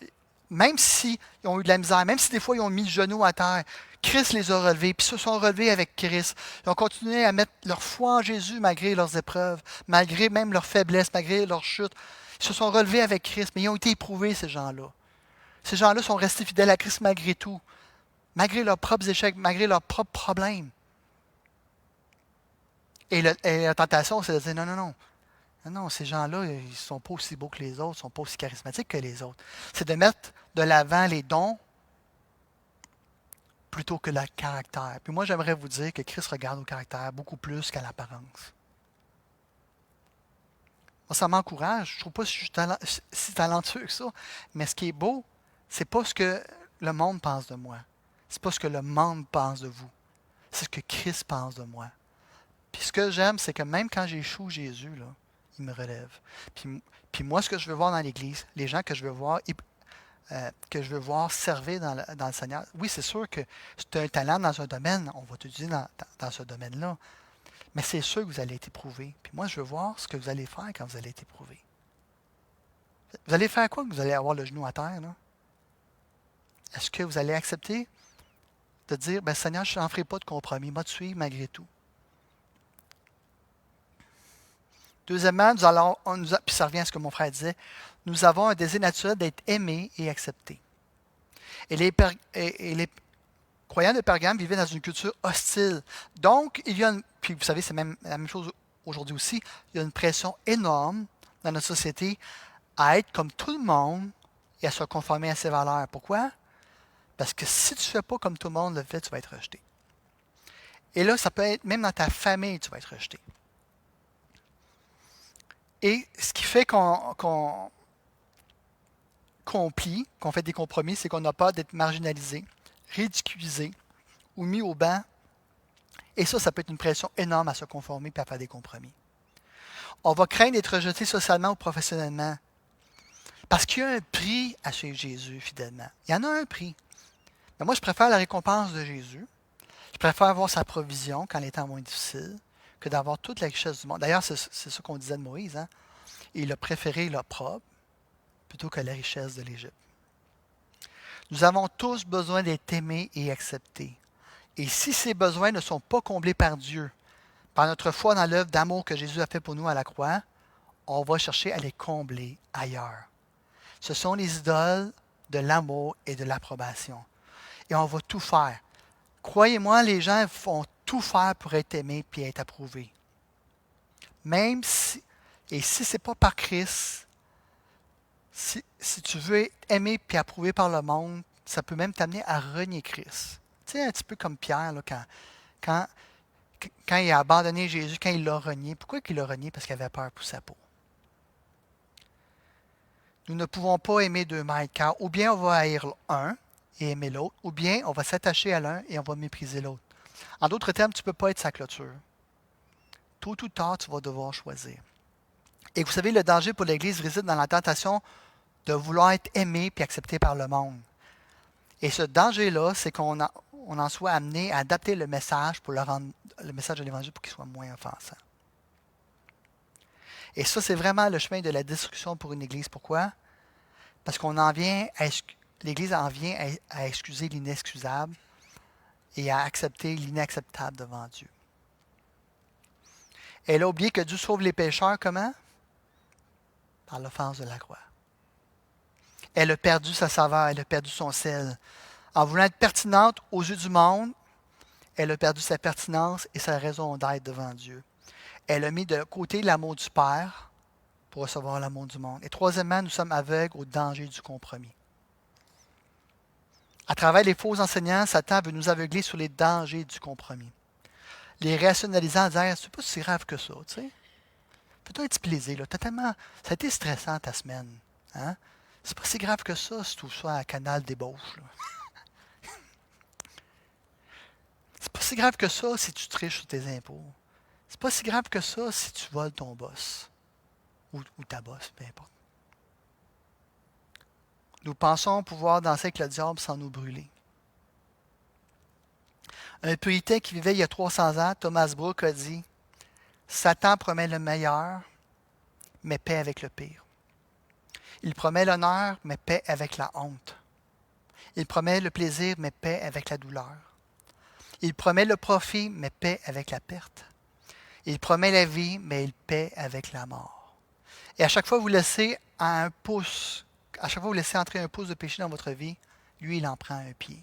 même s'ils ont eu de la misère, même si des fois ils ont mis le genou à terre, Christ les a relevés, puis se sont relevés avec Christ. Ils ont continué à mettre leur foi en Jésus malgré leurs épreuves, malgré même leurs faiblesses, malgré leurs chutes. Ils se sont relevés avec Christ, mais ils ont été éprouvés, ces gens-là. Ces gens-là sont restés fidèles à Christ malgré tout, malgré leurs propres échecs, malgré leurs propres problèmes. Et la tentation, c'est de dire non, non, non. Non, ces gens-là, ils ne sont pas aussi beaux que les autres, ils ne sont pas aussi charismatiques que les autres. C'est de mettre de l'avant les dons plutôt que le caractère. Puis moi, j'aimerais vous dire que Christ regarde au caractère beaucoup plus qu'à l'apparence. Moi, ça m'encourage. Je ne trouve pas que je suis si talentueux que ça. Mais ce qui est beau, c'est pas ce que le monde pense de moi. C'est pas ce que le monde pense de vous. C'est ce que Christ pense de moi. Puis ce que j'aime, c'est que même quand j'échoue Jésus, là, il me relève. Puis moi, ce que je veux voir dans l'Église, les gens que je veux voir servir dans le Seigneur, oui, c'est sûr que c'est un talent dans un domaine, on va t'utiliser dans ce domaine-là, mais c'est sûr que vous allez être éprouvé. Puis moi, je veux voir ce que vous allez faire quand vous allez être éprouvé. Vous allez faire quoi quand vous allez avoir le genou à terre, là? Est-ce que vous allez accepter de dire, ben Seigneur, je n'en ferai pas de compromis, moi te suivre malgré tout. Deuxièmement, puis ça revient à ce que mon frère disait, nous avons un désir naturel d'être aimés et acceptés. Et les croyants de Pergame vivaient dans une culture hostile. Donc, puis vous savez, c'est même la même chose aujourd'hui aussi, il y a une pression énorme dans notre société à être comme tout le monde et à se conformer à ses valeurs. Pourquoi? Parce que si tu ne fais pas comme tout le monde le fait, tu vas être rejeté. Et là, ça peut être même dans ta famille, tu vas être rejeté. Et ce qui fait qu'on compli, qu'on fait des compromis, c'est qu'on a peur d'être marginalisé, ridiculisé ou mis au banc. Et ça peut être une pression énorme à se conformer et à faire des compromis. On va craindre d'être rejeté socialement ou professionnellement. Parce qu'il y a un prix à suivre Jésus fidèlement. Il y en a un prix. Mais moi, je préfère la récompense de Jésus. Je préfère avoir sa provision quand les temps vont être difficiles que d'avoir toute la richesse du monde. D'ailleurs, c'est ce qu'on disait de Moïse. Hein? Il a préféré l'opprobre plutôt que la richesse de l'Égypte. Nous avons tous besoin d'être aimés et acceptés. Et si ces besoins ne sont pas comblés par Dieu, par notre foi dans l'œuvre d'amour que Jésus a fait pour nous à la croix, on va chercher à les combler ailleurs. Ce sont les idoles de l'amour et de l'approbation. Et on va tout faire. Croyez-moi, les gens vont tout faire pour être aimés et être approuvés. Même si, et si ce n'est pas par Christ, si tu veux être aimé et approuvé par le monde, ça peut même t'amener à renier Christ. Tu sais, un petit peu comme Pierre, là, quand il a abandonné Jésus, quand il l'a renié. Pourquoi il l'a renié? Parce qu'il avait peur pour sa peau. Nous ne pouvons pas aimer deux maîtres, car ou bien on va haïr un et aimer l'autre, ou bien on va s'attacher à l'un et on va mépriser l'autre. En d'autres termes, tu ne peux pas être sa clôture. Tôt ou tard, tu vas devoir choisir. Et vous savez, le danger pour l'Église réside dans la tentation de vouloir être aimé et accepté par le monde. Et ce danger-là, c'est qu'on en soit amené à adapter le message pour le message de l'Évangile pour qu'il soit moins offensant. Et ça, c'est vraiment le chemin de la destruction pour une Église. Pourquoi? Parce l'Église en vient à excuser l'inexcusable et à accepter l'inacceptable devant Dieu. Elle a oublié que Dieu sauve les pécheurs comment? Par l'offense de la croix. Elle a perdu sa saveur, elle a perdu son sel. En voulant être pertinente aux yeux du monde, elle a perdu sa pertinence et sa raison d'être devant Dieu. Elle a mis de côté l'amour du Père pour recevoir l'amour du monde. Et troisièmement, nous sommes aveugles au danger du compromis. À travers les faux enseignants, Satan veut nous aveugler sur les dangers du compromis. Les rationalisants en disant, c'est pas si grave que ça, tu sais. Fais-toi un petit plaisir, là. Ça a été stressant ta semaine. Hein? C'est pas si grave que ça si tu sois à Canal débauche. Là. C'est pas si grave que ça si tu triches sur tes impôts. C'est pas si grave que ça si tu voles ton boss. Ou ta boss, peu importe. Nous pensons pouvoir danser avec le diable sans nous brûler. Un puritain qui vivait il y a 300 ans, Thomas Brooke, a dit « Satan promet le meilleur, mais paie avec le pire. Il promet l'honneur, mais paie avec la honte. Il promet le plaisir, mais paie avec la douleur. Il promet le profit, mais paie avec la perte. Il promet la vie, mais il paie avec la mort. » Et à chaque fois que vous laissez entrer un pouce de péché dans votre vie, lui, il en prend un pied.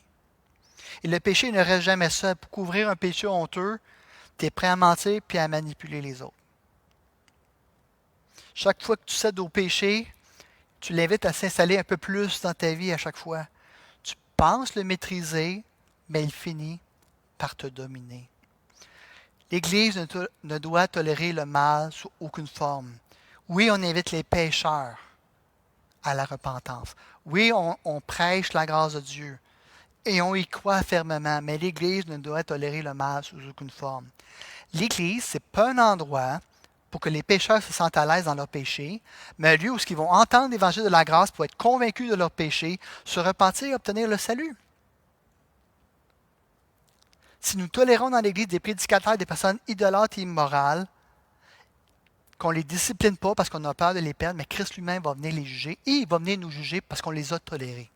Et le péché ne reste jamais seul. Pour couvrir un péché honteux, tu es prêt à mentir puis à manipuler les autres. Chaque fois que tu cèdes au péché, tu l'invites à s'installer un peu plus dans ta vie à chaque fois. Tu penses le maîtriser, mais il finit par te dominer. L'Église ne doit tolérer le mal sous aucune forme. Oui, on invite les pécheurs à la repentance. Oui, on prêche la grâce de Dieu. Et on y croit fermement, mais l'Église ne doit tolérer le mal sous aucune forme. L'Église, ce n'est pas un endroit pour que les pécheurs se sentent à l'aise dans leur péché, mais un lieu où ils vont entendre l'Évangile de la grâce pour être convaincus de leur péché, se repentir et obtenir le salut. Si nous tolérons dans l'Église des prédicateurs, des personnes idolâtres et immorales, qu'on ne les discipline pas parce qu'on a peur de les perdre, mais Christ lui-même va venir les juger et il va venir nous juger parce qu'on les a tolérés.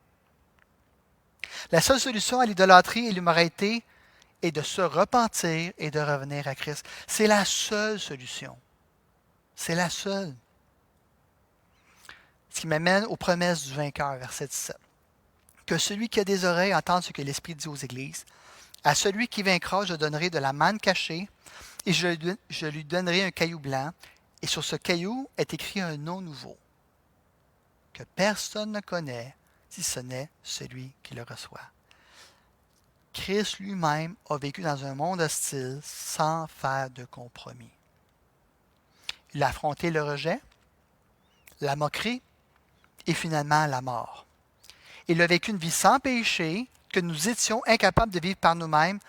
La seule solution à l'idolâtrie et l'immoralité est de se repentir et de revenir à Christ. C'est la seule solution. C'est la seule. Ce qui m'amène aux promesses du vainqueur, verset 17. Que celui qui a des oreilles entende ce que l'Esprit dit aux églises. À celui qui vaincra, je donnerai de la manne cachée et je lui donnerai un caillou blanc. Et sur ce caillou est écrit un nom nouveau que personne ne connaît si ce n'est celui qui le reçoit. Christ lui-même a vécu dans un monde hostile sans faire de compromis. Il a affronté le rejet, la moquerie et finalement la mort. Il a vécu une vie sans péché que nous étions incapables de vivre par nous-mêmes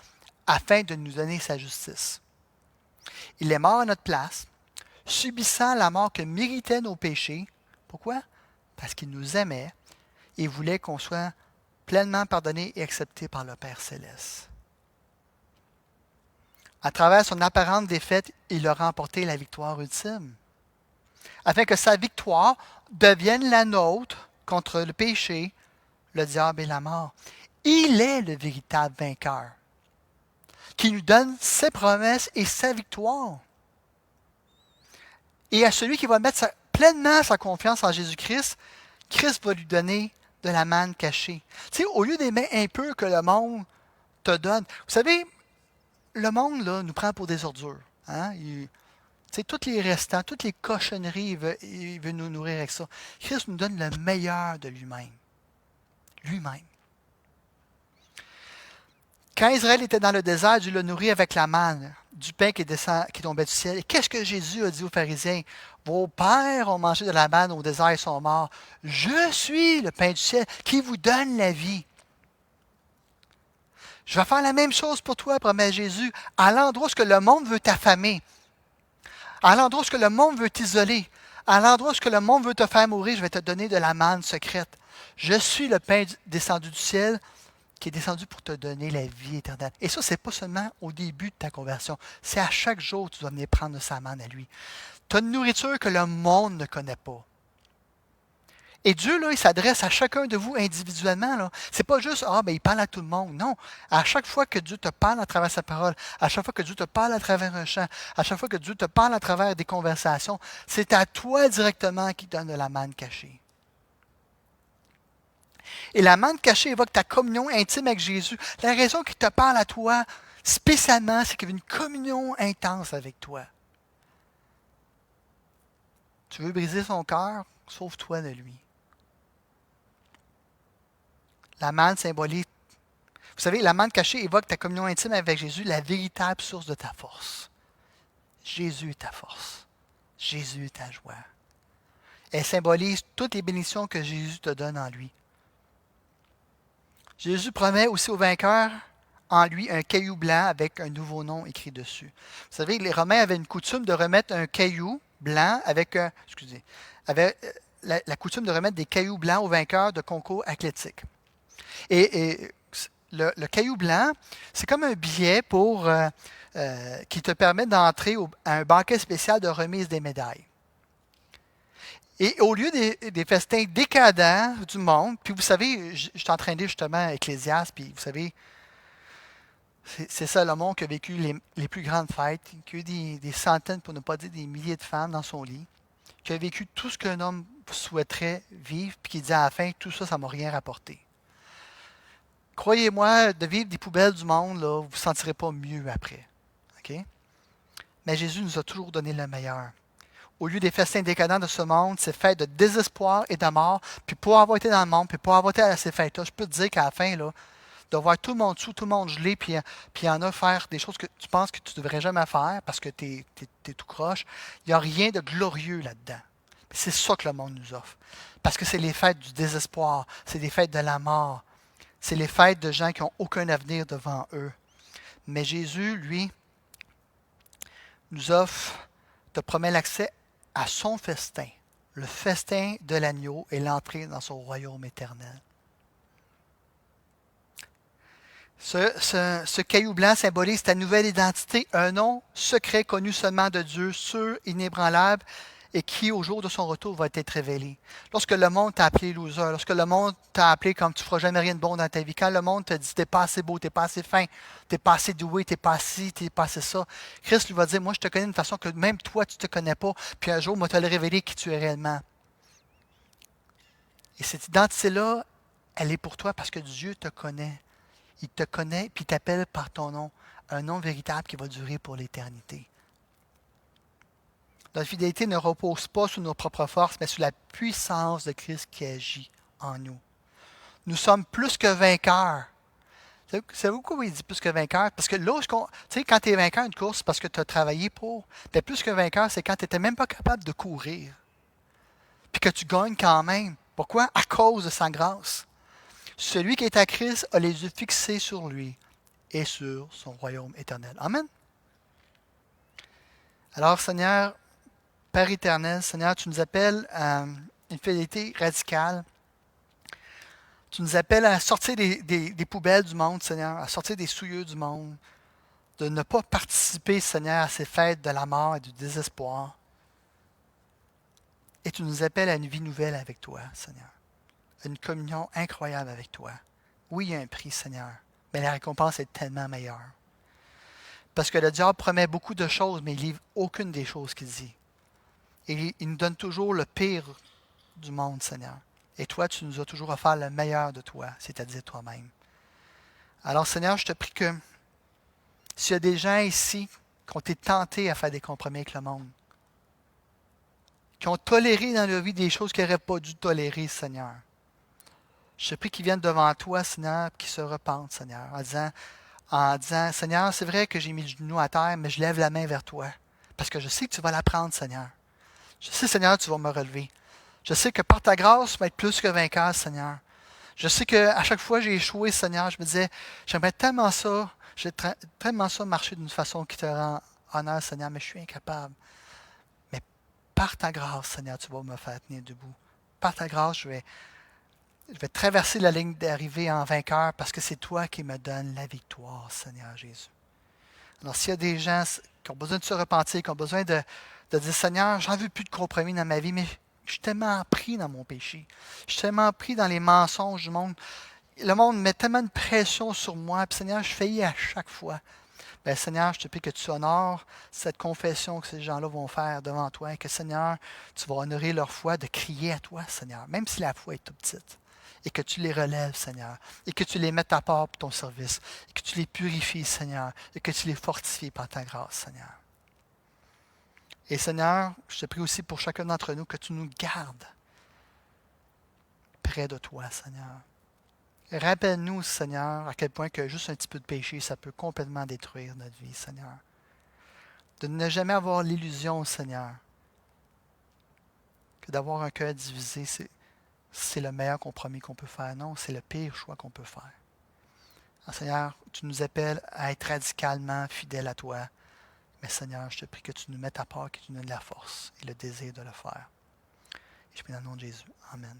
afin de nous donner sa justice. Il est mort à notre place, subissant la mort que méritaient nos péchés. Pourquoi? Parce qu'il nous aimait et voulait qu'on soit pleinement pardonné et accepté par le Père Céleste. À travers son apparente défaite, il a remporté la victoire ultime. Afin que sa victoire devienne la nôtre contre le péché, le diable et la mort. Il est le véritable vainqueur, qui nous donne ses promesses et sa victoire. Et à celui qui va mettre pleinement sa confiance en Jésus-Christ, Christ va lui donner de la manne cachée. Tu sais, au lieu des mains impures que le monde te donne, vous savez, le monde là, nous prend pour des ordures. Hein? Tous les restants, toutes les cochonneries, il veut nous nourrir avec ça. Christ nous donne le meilleur de lui-même. Lui-même. Quand Israël était dans le désert, Dieu le nourrit avec la manne, du pain qui tombait du ciel. Et qu'est-ce que Jésus a dit aux pharisiens? Vos pères ont mangé de la manne au désert et sont morts. Je suis le pain du ciel qui vous donne la vie. Je vais faire la même chose pour toi, promet Jésus, à l'endroit où le monde veut t'affamer, à l'endroit où le monde veut t'isoler, à l'endroit où le monde veut te faire mourir, je vais te donner de la manne secrète. Je suis le pain descendu du ciel qui est descendu pour te donner la vie éternelle. Et ça, ce n'est pas seulement au début de ta conversion. C'est à chaque jour que tu dois venir prendre sa manne à lui. Tu as une nourriture que le monde ne connaît pas. Et Dieu, là, il s'adresse à chacun de vous individuellement. Ce n'est pas juste, il parle à tout le monde. Non. À chaque fois que Dieu te parle à travers sa parole, à chaque fois que Dieu te parle à travers un chant, à chaque fois que Dieu te parle à travers des conversations, c'est à toi directement qu'il donne de la manne cachée. Et la manne cachée évoque ta communion intime avec Jésus. La raison qu'il te parle à toi spécialement, c'est qu'il veut une communion intense avec toi. Tu veux briser son cœur? Sauve-toi de lui. La manne symbolise, vous savez, la manne cachée évoque ta communion intime avec Jésus, la véritable source de ta force. Jésus est ta force. Jésus est ta joie. Elle symbolise toutes les bénédictions que Jésus te donne en lui. Jésus promet aussi aux vainqueurs en lui un caillou blanc avec un nouveau nom écrit dessus. Vous savez, les Romains avaient une coutume de remettre un caillou blanc avaient la coutume de remettre des cailloux blancs aux vainqueurs de concours athlétiques. Et le caillou blanc, c'est comme un billet qui te permet d'entrer à un banquet spécial de remise des médailles. Et au lieu des festins décadents du monde, puis vous savez, je suis en train de lire justement Ecclésiaste, puis vous savez, c'est Salomon qui a vécu les plus grandes fêtes, qui a eu des centaines, pour ne pas dire des milliers de femmes dans son lit, qui a vécu tout ce qu'un homme souhaiterait vivre, puis qui dit à la fin, tout ça, ça ne m'a rien rapporté. Croyez-moi, de vivre des poubelles du monde, là, vous ne vous sentirez pas mieux après. Okay? Mais Jésus nous a toujours donné le meilleur. Au lieu des festins décadents de ce monde, ces fêtes de désespoir et de mort, puis pour avoir été dans le monde, puis pour avoir été à ces fêtes-là, je peux te dire qu'à la fin, là, de voir tout le monde sous, tout le monde gelé, puis il y en a faire des choses que tu penses que tu ne devrais jamais faire parce que tu es tout croche, il n'y a rien de glorieux là-dedans. C'est ça que le monde nous offre. Parce que c'est les fêtes du désespoir, c'est les fêtes de la mort, c'est les fêtes de gens qui n'ont aucun avenir devant eux. Mais Jésus, lui, nous offre, te promet l'accès à son festin, le festin de l'agneau et l'entrée dans son royaume éternel. Ce caillou blanc symbolise ta nouvelle identité, un nom secret connu seulement de Dieu, sûr, inébranlable, et qui, au jour de son retour, va être révélé. Lorsque le monde t'a appelé loser, lorsque le monde t'a appelé comme tu ne feras jamais rien de bon dans ta vie, quand le monde te dit t'es pas assez beau, t'es pas assez fin, t'es pas assez doué, t'es pas ci, t'es pas assez ça, Christ lui va dire, moi je te connais d'une façon que même toi tu ne te connais pas, puis un jour, moi, tu vas te révéler qui tu es réellement. Et cette identité-là, elle est pour toi parce que Dieu te connaît. Il te connaît, puis il t'appelle par ton nom, un nom véritable qui va durer pour l'éternité. Notre fidélité ne repose pas sur nos propres forces, mais sur la puissance de Christ qui agit en nous. Nous sommes plus que vainqueurs. Savez-vous pourquoi il dit plus que vainqueurs? Parce que là, quand tu es vainqueur d'une course, c'est parce que tu as travaillé pour. Mais plus que vainqueur, c'est quand tu n'étais même pas capable de courir. Puis que tu gagnes quand même. Pourquoi? À cause de sa grâce. Celui qui est à Christ a les yeux fixés sur lui et sur son royaume éternel. Amen. Alors, Seigneur, Père éternel, Seigneur, tu nous appelles à une fidélité radicale. Tu nous appelles à sortir des poubelles du monde, Seigneur, à sortir des souillures du monde, de ne pas participer, Seigneur, à ces fêtes de la mort et du désespoir. Et tu nous appelles à une vie nouvelle avec toi, Seigneur. À une communion incroyable avec toi. Oui, il y a un prix, Seigneur, mais la récompense est tellement meilleure. Parce que le diable promet beaucoup de choses, mais il ne livre aucune des choses qu'il dit. Et il nous donne toujours le pire du monde, Seigneur. Et toi, tu nous as toujours offert le meilleur de toi, c'est-à-dire toi-même. Alors, Seigneur, je te prie que s'il y a des gens ici qui ont été tentés à faire des compromis avec le monde, qui ont toléré dans leur vie des choses qu'ils n'auraient pas dû tolérer, Seigneur, je te prie qu'ils viennent devant toi, Seigneur, qu'ils se repentent, Seigneur, en disant, Seigneur, c'est vrai que j'ai mis le genou à terre, mais je lève la main vers toi, parce que je sais que tu vas la prendre, Seigneur. Je sais, Seigneur, tu vas me relever. Je sais que par ta grâce, je vais être plus que vainqueur, Seigneur. Je sais qu'à chaque fois que j'ai échoué, Seigneur, je me disais, j'aimerais tellement ça, tellement ça marcher d'une façon qui te rend honneur, Seigneur, mais je suis incapable. Mais par ta grâce, Seigneur, tu vas me faire tenir debout. Par ta grâce, je vais traverser la ligne d'arrivée en vainqueur parce que c'est toi qui me donnes la victoire, Seigneur Jésus. Alors, s'il y a des gens qui ont besoin de se repentir, qui ont besoin de dire, Seigneur, j'en veux plus de compromis dans ma vie, mais je suis tellement pris dans mon péché. Je suis tellement pris dans les mensonges du monde. Le monde met tellement de pression sur moi. Puis Seigneur, je faillis à chaque fois. Bien, Seigneur, je te prie que tu honores cette confession que ces gens-là vont faire devant toi et que, Seigneur, tu vas honorer leur foi de crier à toi, Seigneur, même si la foi est toute petite. Et que tu les relèves, Seigneur, et que tu les mettes à part pour ton service, et que tu les purifies, Seigneur, et que tu les fortifies par ta grâce, Seigneur. Et Seigneur, je te prie aussi pour chacun d'entre nous que tu nous gardes près de toi, Seigneur. Rappelle-nous, Seigneur, à quel point que juste un petit peu de péché, ça peut complètement détruire notre vie, Seigneur. De ne jamais avoir l'illusion, Seigneur, que d'avoir un cœur divisé, c'est le meilleur compromis qu'on peut faire. Non, c'est le pire choix qu'on peut faire. Alors, Seigneur, tu nous appelles à être radicalement fidèles à toi. Mais Seigneur, je te prie que tu nous mettes à part, que tu nous donnes la force et le désir de le faire. Et je prie dans le nom de Jésus. Amen.